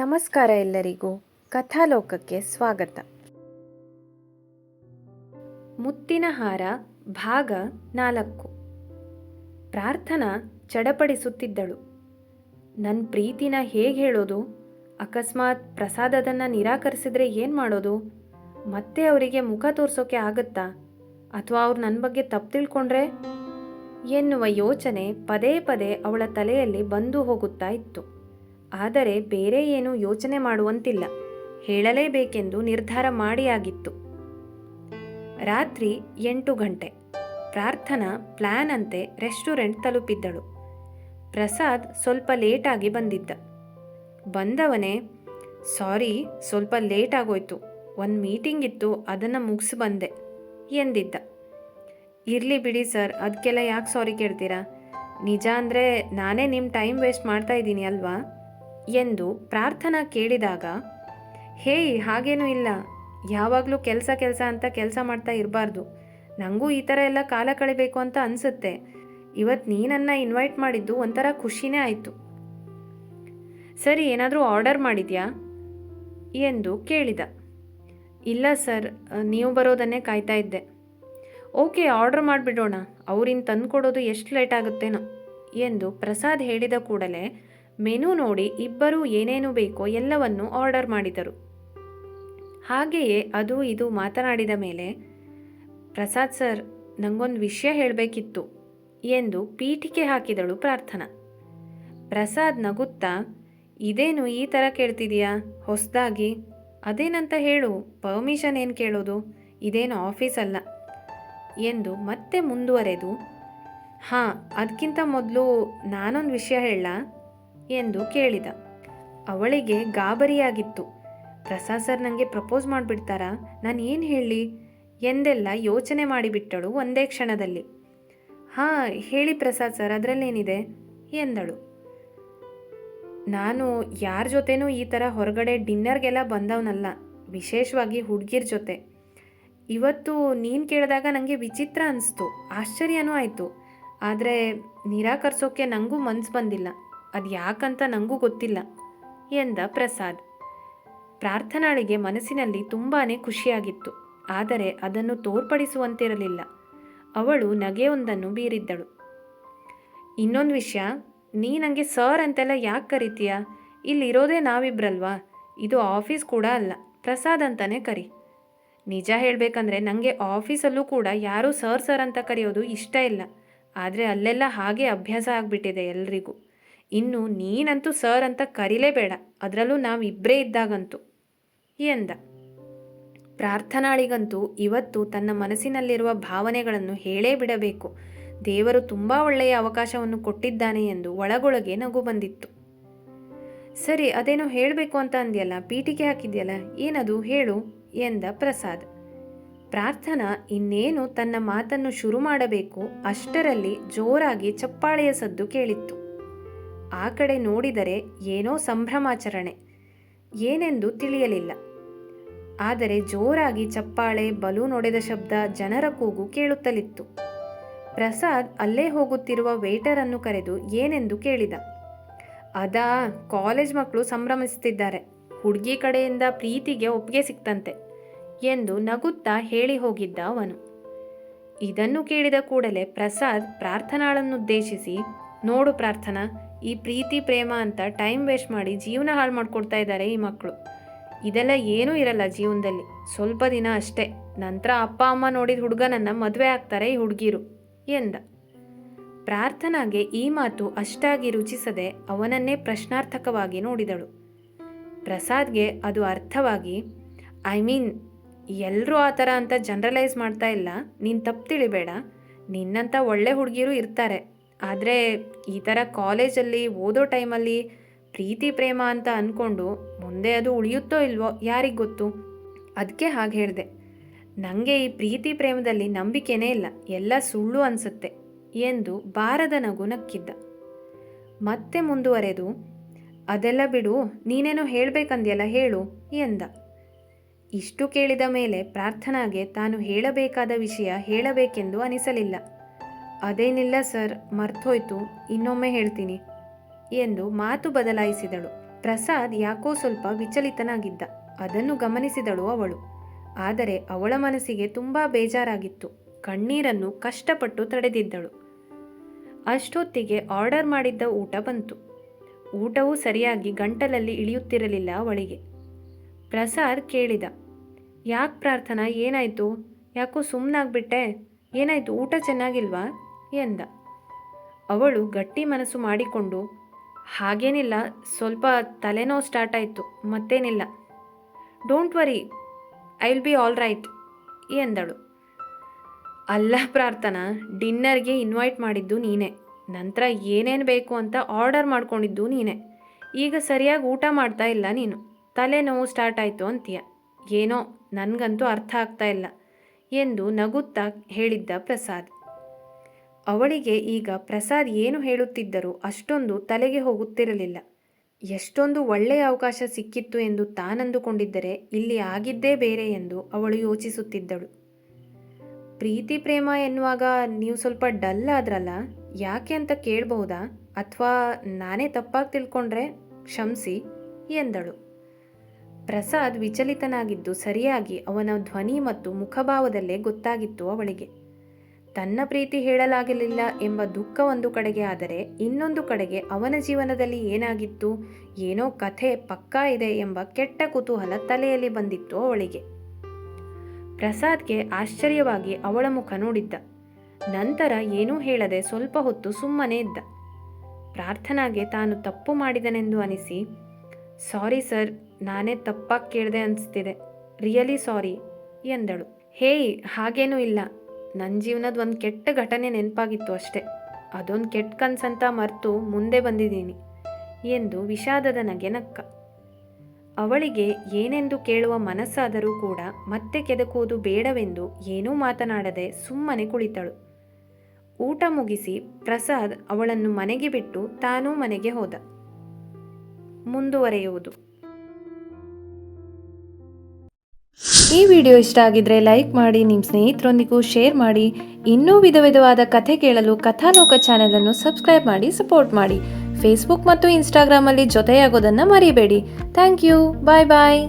ನಮಸ್ಕಾರ ಎಲ್ಲರಿಗೂ ಕಥಾಲೋಕಕ್ಕೆ ಸ್ವಾಗತ. ಮುತ್ತಿನ ಹಾರ ಭಾಗ 4. ಪ್ರಾರ್ಥನಾ ಚಡಪಡಿಸುತ್ತಿದ್ದಳು. ನನ್ನ ಪ್ರೀತಿನ ಹೇಗೆ ಹೇಳೋದು? ಅಕಸ್ಮಾತ್ ಪ್ರಸಾದ್ ಅದನ್ನು ನಿರಾಕರಿಸಿದ್ರೆ ಏನು ಮಾಡೋದು? ಮತ್ತೆ ಅವರಿಗೆ ಮುಖ ತೋರಿಸೋಕೆ ಆಗುತ್ತಾ? ಅಥವಾ ಅವ್ರು ನನ್ನ ಬಗ್ಗೆ ತಪ್ಪು ತಿಳ್ಕೊಂಡ್ರೆ ಎನ್ನುವ ಯೋಚನೆ ಪದೇ ಪದೇ ಅವಳ ತಲೆಯಲ್ಲಿ ಬಂದು ಹೋಗುತ್ತಾ ಇತ್ತು. ಆದರೆ ಬೇರೆ ಏನೂ ಯೋಚನೆ ಮಾಡುವಂತಿಲ್ಲ. ಹೇಳಲೇಬೇಕೆಂದು ನಿರ್ಧಾರ ಮಾಡಿಯಾಗಿತ್ತು. ರಾತ್ರಿ 8 ಗಂಟೆ. ಪ್ರಾರ್ಥನಾ ಪ್ಲ್ಯಾನ್ ಅಂತೆ ರೆಸ್ಟೋರೆಂಟ್ ತಲುಪಿದ್ದಳು. ಪ್ರಸಾದ್ ಸ್ವಲ್ಪ ಲೇಟಾಗಿ ಬಂದಿದ್ದ. ಬಂದವನೇ, ಸಾರಿ, ಸ್ವಲ್ಪ ಲೇಟ್ ಆಗೋಯ್ತು, ಒಂದು ಮೀಟಿಂಗ್ ಇತ್ತು, ಅದನ್ನು ಮುಗಿಸಿ ಬಂದೆ ಎಂದಿದ್ದ. ಇರಲಿ ಬಿಡಿ ಸರ್, ಅದಕ್ಕೆಲ್ಲ ಯಾಕೆ ಸಾರಿ ಕೇಳ್ತೀರಾ? ನಿಜ ಅಂದರೆ ನಾನೇ ನಿಮ್ಮ ಟೈಮ್ ವೇಸ್ಟ್ ಮಾಡ್ತಾ ಇದ್ದೀನಿ ಅಲ್ವಾ ಎಂದು ಪ್ರಾರ್ಥನಾ ಕೇಳಿದಾಗ, ಹೇಯ್, ಹಾಗೇನೂ ಇಲ್ಲ, ಯಾವಾಗಲೂ ಕೆಲಸ ಅಂತ ಕೆಲಸ ಮಾಡ್ತಾ ಇರಬಾರ್ದು. ನನಗೂ ಈ ಥರ ಎಲ್ಲ ಕಾಲ ಕಳಿಬೇಕು ಅಂತ ಅನಿಸುತ್ತೆ. ಇವತ್ತು ನೀನನ್ನು ಇನ್ವೈಟ್ ಮಾಡಿದ್ದು ಒಂಥರ ಖುಷಿನೇ ಆಯಿತು. ಸರಿ, ಏನಾದರೂ ಆರ್ಡರ್ ಮಾಡಿದ್ಯಾ ಎಂದು ಕೇಳಿದ. ಇಲ್ಲ ಸರ್, ನೀವು ಬರೋದನ್ನೇ ಕಾಯ್ತಾ ಇದ್ದೆ. ಓಕೆ, ಆರ್ಡರ್ ಮಾಡಿಬಿಡೋಣ, ಅವ್ರಿನ್ ತಂದು ಕೊಡೋದು ಎಷ್ಟು ಲೇಟ್ ಆಗುತ್ತೇನೋ ಎಂದು ಪ್ರಸಾದ್ ಹೇಳಿದ ಕೂಡಲೇ ಮೆನು ನೋಡಿ ಇಬ್ಬರೂ ಏನೇನು ಬೇಕೋ ಎಲ್ಲವನ್ನು ಆರ್ಡರ್ ಮಾಡಿದರು. ಹಾಗೆಯೇ ಅದು ಇದು ಮಾತನಾಡಿದ ಮೇಲೆ, ಪ್ರಸಾದ್ ಸರ್, ನನಗೊಂದು ವಿಷಯ ಹೇಳಬೇಕಿತ್ತು ಎಂದು ಪೀಠಿಕೆ ಹಾಕಿದಳು ಪ್ರಾರ್ಥನಾ. ಪ್ರಸಾದ್ ನಗುತ್ತಾ, ಇದೇನು ಈ ಥರ ಕೇಳ್ತಿದೀಯಾ ಹೊಸದಾಗಿ? ಅದೇನಂತ ಹೇಳು, ಪರ್ಮಿಷನ್ ಏನು ಕೇಳೋದು, ಇದೇನು ಆಫೀಸ್ ಅಲ್ಲ ಎಂದು ಮತ್ತೆ ಮುಂದುವರೆದು, ಹಾಂ, ಅದಕ್ಕಿಂತ ಮೊದಲು ನಾನೊಂದು ವಿಷಯ ಹೇಳಲಾ ಎಂದು ಕೇಳಿದ. ಅವಳಿಗೆ ಗಾಬರಿಯಾಗಿತ್ತು. ಪ್ರಸಾದ್ ಸರ್ ನನಗೆ ಪ್ರಪೋಸ್ ಮಾಡಿಬಿಡ್ತಾರಾ, ನಾನು ಏನು ಹೇಳಲಿ ಎಂದೆಲ್ಲ ಯೋಚನೆ ಮಾಡಿಬಿಟ್ಟಳು ಒಂದೇ ಕ್ಷಣದಲ್ಲಿ. ಹಾಂ, ಹೇಳಿ ಪ್ರಸಾದ್ ಸರ್, ಅದರಲ್ಲೇನಿದೆ ಎಂದಳು. ನಾನು ಯಾರ ಜೊತೆನೂ ಈ ಥರ ಹೊರಗಡೆ ಡಿನ್ನರ್ಗೆಲ್ಲ ಬಂದವನಲ್ಲ, ವಿಶೇಷವಾಗಿ ಹುಡುಗಿರ ಜೊತೆ. ಇವತ್ತು ನೀನು ಕೇಳಿದಾಗ ನನಗೆ ವಿಚಿತ್ರ ಅನಿಸ್ತು, ಆಶ್ಚರ್ಯನೂ ಆಯಿತು. ಆದರೆ ನಿರಾಕರಿಸೋಕ್ಕೆ ನನಗೂ ಮನಸ್ಸು ಬಂದಿಲ್ಲ. ಅದು ಯಾಕಂತ ನನಗೂ ಗೊತ್ತಿಲ್ಲ ಎಂದ ಪ್ರಸಾದ್. ಪ್ರಾರ್ಥನಾಳಿಗೆ ಮನಸ್ಸಿನಲ್ಲಿ ತುಂಬಾ ಖುಷಿಯಾಗಿತ್ತು. ಆದರೆ ಅದನ್ನು ತೋರ್ಪಡಿಸುವಂತಿರಲಿಲ್ಲ. ಅವಳು ನಗೆಯೊಂದನ್ನು ಬೀರಿದ್ದಳು. ಇನ್ನೊಂದು ವಿಷಯ, ನೀ ನನಗೆ ಸರ್ ಅಂತೆಲ್ಲ ಯಾಕೆ ಕರಿತೀಯ? ಇಲ್ಲಿರೋದೇ ನಾವಿಬ್ರಲ್ವಾ, ಇದು ಆಫೀಸ್ ಕೂಡ ಅಲ್ಲ, ಪ್ರಸಾದ್ ಅಂತಾನೆ ಕರಿ. ನಿಜ ಹೇಳಬೇಕಂದ್ರೆ ನನಗೆ ಆಫೀಸಲ್ಲೂ ಕೂಡ ಯಾರೂ ಸರ್ ಅಂತ ಕರೆಯೋದು ಇಷ್ಟ ಇಲ್ಲ. ಆದರೆ ಅಲ್ಲೆಲ್ಲ ಹಾಗೆ ಅಭ್ಯಾಸ ಆಗಿಬಿಟ್ಟಿದೆ ಎಲ್ರಿಗೂ. ಇನ್ನು ನೀನಂತೂ ಸರ್ ಅಂತ ಕರೀಲೇಬೇಡ, ಅದರಲ್ಲೂ ನಾವಿಬ್ಬರೇ ಇದ್ದಾಗಂತೂ ಎಂದ. ಪ್ರಾರ್ಥನಾಳಿಗಂತೂ ಇವತ್ತು ತನ್ನ ಮನಸ್ಸಿನಲ್ಲಿರುವ ಭಾವನೆಗಳನ್ನು ಹೇಳೇ ಬಿಡಬೇಕು. ದೇವರು ತುಂಬ ಒಳ್ಳೆಯ ಅವಕಾಶವನ್ನು ಕೊಟ್ಟಿದ್ದಾನೆ ಎಂದು ಒಳಗೊಳಗೆ ನಗು ಬಂದಿತ್ತು. ಸರಿ, ಅದೇನೋ ಹೇಳಬೇಕು ಅಂತ ಅಂದ್ಯಲ್ಲ, ಪೀಠಿಕೆ ಹಾಕಿದ್ಯಲ್ಲ, ಏನದು ಹೇಳು ಎಂದ ಪ್ರಸಾದ್. ಪ್ರಾರ್ಥನಾ ಇನ್ನೇನು ತನ್ನ ಮಾತನ್ನು ಶುರು ಮಾಡಬೇಕು ಅಷ್ಟರಲ್ಲಿ ಜೋರಾಗಿ ಚಪ್ಪಾಳೆಯ ಸದ್ದು ಕೇಳಿತ್ತು. ಆ ಕಡೆ ನೋಡಿದರೆ ಏನೋ ಸಂಭ್ರಮಾಚರಣೆ, ಏನೆಂದು ತಿಳಿಯಲಿಲ್ಲ. ಆದರೆ ಜೋರಾಗಿ ಚಪ್ಪಾಳೆ, ಬಲೂನ್ ಹೊಡೆದ ಶಬ್ದ, ಜನರ ಕೂಗು ಕೇಳುತ್ತಲಿತ್ತು. ಪ್ರಸಾದ್ ಅಲ್ಲೇ ಹೋಗುತ್ತಿರುವ ವೇಟರನ್ನು ಕರೆದು ಏನೆಂದು ಕೇಳಿದ. ಅದಾ, ಕಾಲೇಜ್ ಮಕ್ಕಳು ಸಂಭ್ರಮಿಸುತ್ತಿದ್ದಾರೆ, ಹುಡುಗಿ ಕಡೆಯಿಂದ ಪ್ರೀತಿಗೆ ಒಪ್ಪಿಗೆ ಸಿಕ್ತಂತೆ ಎಂದು ನಗುತ್ತಾ ಹೇಳಿ ಹೋಗಿದ್ದ ಅವನು. ಇದನ್ನು ಕೇಳಿದ ಕೂಡಲೇ ಪ್ರಸಾದ್ ಪ್ರಾರ್ಥನಾಳನ್ನುದ್ದೇಶಿಸಿ, ನೋಡು ಪ್ರಾರ್ಥನಾ, ಈ ಪ್ರೀತಿ ಪ್ರೇಮ ಅಂತ ಟೈಮ್ ವೇಸ್ಟ್ ಮಾಡಿ ಜೀವನ ಹಾಳು ಮಾಡ್ಕೊಡ್ತಾ ಇದ್ದಾರೆ ಈ ಮಕ್ಕಳು. ಇದೆಲ್ಲ ಏನೂ ಇರಲ್ಲ ಜೀವನದಲ್ಲಿ, ಸ್ವಲ್ಪ ದಿನ ಅಷ್ಟೇ, ನಂತರ ಅಪ್ಪ ಅಮ್ಮ ನೋಡಿದ ಹುಡುಗನನ್ನು ಮದುವೆ ಆಗ್ತಾರೆ ಈ ಹುಡುಗಿರು ಎಂದ. ಪ್ರಾರ್ಥನಾಗೆ ಈ ಮಾತು ಅಷ್ಟಾಗಿ ರುಚಿಸದೆ ಅವನನ್ನೇ ಪ್ರಶ್ನಾರ್ಥಕವಾಗಿ ನೋಡಿದಳು. ಪ್ರಸಾದ್ಗೆ ಅದು ಅರ್ಥವಾಗಿ, ಐ ಮೀನ್, ಎಲ್ಲರೂ ಆ ಥರ ಅಂತ ಜನರಲೈಸ್ ಮಾಡ್ತಾ ಇಲ್ಲ, ನೀನು ತಪ್ಪು ತಿಳಿಬೇಡ, ನಿನ್ನಂಥ ಒಳ್ಳೆ ಹುಡುಗಿರು ಇರ್ತಾರೆ. ಆದರೆ ಈ ಥರ ಕಾಲೇಜಲ್ಲಿ ಓದೋ ಟೈಮಲ್ಲಿ ಪ್ರೀತಿ ಪ್ರೇಮ ಅಂತ ಅಂದ್ಕೊಂಡು ಮುಂದೆ ಅದು ಉಳಿಯುತ್ತೋ ಇಲ್ವೋ ಯಾರಿಗೆ ಗೊತ್ತು. ಅದಕ್ಕೆ ಹಾಗೆ ಹೇಳಿದೆ. ನನಗೆ ಈ ಪ್ರೀತಿ ಪ್ರೇಮದಲ್ಲಿ ನಂಬಿಕೆನೇ ಇಲ್ಲ, ಎಲ್ಲ ಸುಳ್ಳು ಅನಿಸುತ್ತೆ ಎಂದು ಬಾರದ ನಗು ನಕ್ಕಿದ್ದ. ಮತ್ತೆ ಮುಂದುವರೆದು, ಅದೆಲ್ಲ ಬಿಡು, ನೀನೇನೋ ಹೇಳಬೇಕಂದ್ಯಲ್ಲ, ಹೇಳು ಎಂದ. ಇಷ್ಟು ಕೇಳಿದ ಮೇಲೆ ಪ್ರಾರ್ಥನಾಗೆ ತಾನು ಹೇಳಬೇಕಾದ ವಿಷಯ ಹೇಳಬೇಕೆಂದು ಅನಿಸಲಿಲ್ಲ. ಅದೇನಿಲ್ಲ ಸರ್, ಮರ್ತೋಯ್ತು, ಇನ್ನೊಮ್ಮೆ ಹೇಳ್ತೀನಿ ಎಂದು ಮಾತು ಬದಲಾಯಿಸಿದಳು. ಪ್ರಸಾದ್ ಯಾಕೋ ಸ್ವಲ್ಪ ವಿಚಲಿತನಾಗಿದ್ದ. ಅದನ್ನು ಗಮನಿಸಿದಳು ಅವಳು. ಆದರೆ ಅವಳ ಮನಸ್ಸಿಗೆ ತುಂಬ ಬೇಜಾರಾಗಿತ್ತು. ಕಣ್ಣೀರನ್ನು ಕಷ್ಟಪಟ್ಟು ತಡೆದಿದ್ದಳು. ಅಷ್ಟೊತ್ತಿಗೆ ಆರ್ಡರ್ ಮಾಡಿದ್ದ ಊಟ ಬಂತು. ಊಟವೂ ಸರಿಯಾಗಿ ಗಂಟಲಲ್ಲಿ ಇಳಿಯುತ್ತಿರಲಿಲ್ಲ ಅವಳಿಗೆ. ಪ್ರಸಾದ್ ಕೇಳಿದ, ಯಾಕೆ ಪ್ರಾರ್ಥನಾ, ಏನಾಯಿತು? ಯಾಕೋ ಸುಮ್ಮನಾಗ್ಬಿಟ್ಟೆ? ಏನಾಯಿತು, ಊಟ ಚೆನ್ನಾಗಿಲ್ವಾ ಎಂದ. ಅವಳು ಗಟ್ಟಿ ಮನಸ್ಸು ಮಾಡಿಕೊಂಡು, ಹಾಗೇನಿಲ್ಲ, ಸ್ವಲ್ಪ ತಲೆನೋವು ಸ್ಟಾರ್ಟ್ ಆಯಿತು, ಮತ್ತೇನಿಲ್ಲ, don't worry, I will be all right ಎಂದಳು. ಅಲ್ಲ ಪ್ರಾರ್ಥನಾ, ಡಿನ್ನರ್ಗೆ ಇನ್ವೈಟ್ ಮಾಡಿದ್ದು ನೀನೇ, ನಂತರ ಏನೇನು ಬೇಕು ಅಂತ ಆರ್ಡರ್ ಮಾಡ್ಕೊಂಡಿದ್ದು ನೀನೇ. ಈಗ ಸರಿಯಾಗಿ ಊಟ ಮಾಡ್ತಾ ಇಲ್ಲ ನೀನು, ತಲೆನೋವು ಸ್ಟಾರ್ಟ್ ಆಯಿತು ಅಂತೀಯ. ಏನೋ ನನಗಂತೂ ಅರ್ಥ ಆಗ್ತಾ ಇಲ್ಲ ಎಂದು ನಗುತ್ತಾ ಹೇಳಿದ್ದ ಪ್ರಸಾದ್. ಅವಳಿಗೆ ಈಗ ಪ್ರಸಾದ್ ಏನು ಹೇಳುತ್ತಿದ್ದರೂ ಅಷ್ಟೊಂದು ತಲೆಗೆ ಹೋಗುತ್ತಿರಲಿಲ್ಲ. ಎಷ್ಟೊಂದು ಒಳ್ಳೆಯ ಅವಕಾಶ ಸಿಕ್ಕಿತ್ತು ಎಂದು ತಾನಂದುಕೊಂಡಿದ್ದರೆ ಇಲ್ಲಿ ಆಗಿದ್ದೇ ಬೇರೆ ಎಂದು ಅವಳು ಯೋಚಿಸುತ್ತಿದ್ದಳು. ಪ್ರೀತಿ ಪ್ರೇಮ ಎನ್ನುವಾಗ ನೀವು ಸ್ವಲ್ಪ ಡಲ್ ಆದ್ರಲ್ಲ, ಯಾಕೆ ಅಂತ ಕೇಳಬಹುದಾ? ಅಥವಾ ನಾನೇ ತಪ್ಪಾಗಿ ತಿಳ್ಕೊಂಡ್ರೆ ಕ್ಷಮಿಸಿ ಎಂದಳು. ಪ್ರಸಾದ್ ವಿಚಲಿತನಾಗಿದ್ದು ಸರಿಯಾಗಿ ಅವನ ಧ್ವನಿ ಮತ್ತು ಮುಖಭಾವದಲ್ಲೇ ಗೊತ್ತಾಗಿತ್ತು ಅವಳಿಗೆ. ತನ್ನ ಪ್ರೀತಿ ಹೇಳಲಾಗಲಿಲ್ಲ ಎಂಬ ದುಃಖ ಒಂದು ಕಡೆಗೆ, ಆದರೆ ಇನ್ನೊಂದು ಕಡೆಗೆ ಅವನ ಜೀವನದಲ್ಲಿ ಏನಾಗಿತ್ತು, ಏನೋ ಕಥೆ ಪಕ್ಕಾ ಇದೆ ಎಂಬ ಕೆಟ್ಟ ಕುತೂಹಲ ತಲೆಯಲ್ಲಿ ಬಂದಿತ್ತು ಅವಳಿಗೆ. ಪ್ರಸಾದ್ಗೆ ಆಶ್ಚರ್ಯವಾಗಿ ಅವಳ ಮುಖ ನೋಡಿದ್ದ. ನಂತರ ಏನೂ ಹೇಳದೆ ಸ್ವಲ್ಪ ಹೊತ್ತು ಸುಮ್ಮನೆ ಇದ್ದ. ಪ್ರಾರ್ಥನಾಗೆ ತಾನು ತಪ್ಪು ಮಾಡಿದನೆಂದು ಅನಿಸಿ, ಸಾರಿ ಸರ್, ನಾನೇ ತಪ್ಪಾಗಿ ಕೇಳಿದೆ ಅನಿಸ್ತಿದೆ, ರಿಯಲಿ ಸಾರಿ ಎಂದಳು. ಹೇಯ್, ಹಾಗೇನೂ ಇಲ್ಲ, ನನ್ನ ಜೀವನದ ಒಂದು ಕೆಟ್ಟ ಘಟನೆ ನೆನಪಾಗಿತ್ತು ಅಷ್ಟೆ, ಅದೊಂದು ಕೆಟ್ಟ ಕನಸಂತ ಮರೆತು ಮುಂದೆ ಬಂದಿದ್ದೀನಿ ಎಂದು ವಿಷಾದದ ನಗೆ ನಕ್ಕ. ಅವಳಿಗೆ ಏನೆಂದು ಕೇಳುವ ಮನಸ್ಸಾದರೂ ಕೂಡ ಮತ್ತೆ ಕೆದಕುವುದು ಬೇಡವೆಂದು ಏನೂ ಮಾತನಾಡದೆ ಸುಮ್ಮನೆ ಕುಳಿತಳು. ಊಟ ಮುಗಿಸಿ ಪ್ರಸಾದ್ ಅವಳನ್ನು ಮನೆಗೆ ಬಿಟ್ಟು ತಾನೂ ಮನೆಗೆ ಹೋದ. ಮುಂದುವರೆಯುವುದು. ಈ ವಿಡಿಯೋ ಇಷ್ಟ ಆಗಿದ್ರೆ ಲೈಕ್ ಮಾಡಿ, ನಿಮ್ಮ ಸ್ನೇಹಿತರೊಂದಿಗೂ ಶೇರ್ ಮಾಡಿ. ಇನ್ನೂ ವಿಧವಾದ ಕಥೆ ಕೇಳಲು ಕಥಾಲೋಕ ಚಾನೆಲ್ ಅನ್ನು ಸಬ್ಸ್ಕ್ರೈಬ್ ಮಾಡಿ ಸಪೋರ್ಟ್ ಮಾಡಿ. ಫೇಸ್ಬುಕ್ ಮತ್ತು ಇನ್ಸ್ಟಾಗ್ರಾಮಲ್ಲಿ ಜೊತೆಯಾಗೋದನ್ನು ಮರಿಬೇಡಿ. Thank you. Bye bye.